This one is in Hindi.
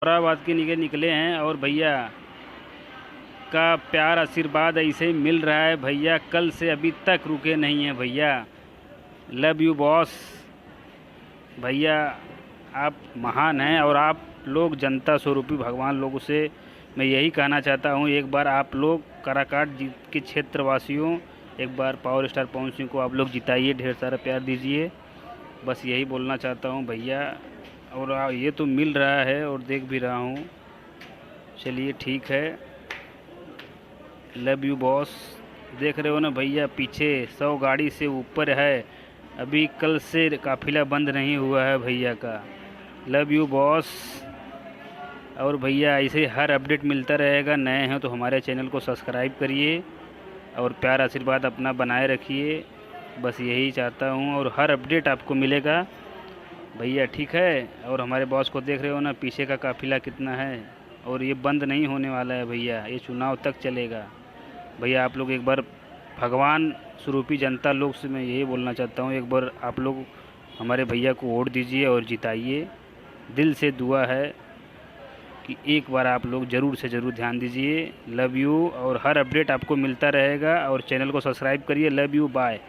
औरंगाबाद के निकले हैं और भैया का प्यार आशीर्वाद ऐसे ही मिल रहा है भैया। कल से अभी तक रुके नहीं हैं भैया। Love you boss. भैया आप महान हैं और आप लोग जनता स्वरूपी भगवान लोगों से मैं यही कहना चाहता हूँ, एक बार आप लोग काराकाट के क्षेत्रवासियों, एक बार पावर स्टार पवन सिंह को आप लोग जिताइए, ढेर सारा प्यार दीजिए। बस यही बोलना चाहता हूँ भैया। और ये तो मिल रहा है और देख भी रहा हूँ। चलिए ठीक है। Love you boss. देख रहे हो ना भैया, पीछे 100 गाड़ी से ऊपर है। अभी कल से काफिला बंद नहीं हुआ है भैया का। Love you boss. और भैया ऐसे हर अपडेट मिलता रहेगा। नए हैं तो हमारे चैनल को सब्सक्राइब करिए और प्यार आशीर्वाद अपना बनाए रखिए। बस यही चाहता हूँ और हर अपडेट आपको मिलेगा भैया, ठीक है। और हमारे बॉस को देख रहे हो ना, पीछे का काफिला कितना है। और ये बंद नहीं होने वाला है भैया, ये चुनाव तक चलेगा भैया। आप लोग एक बार भगवान स्वरूपी जनता लोग से मैं यही बोलना चाहता हूँ, एक बार आप लोग हमारे भैया को वोट दीजिए और जिताइए। दिल से दुआ है कि एक बार आप लोग ज़रूर से ज़रूर ध्यान दीजिए। Love you. और हर अपडेट आपको मिलता रहेगा और चैनल को सब्सक्राइब करिए। Love you, bye.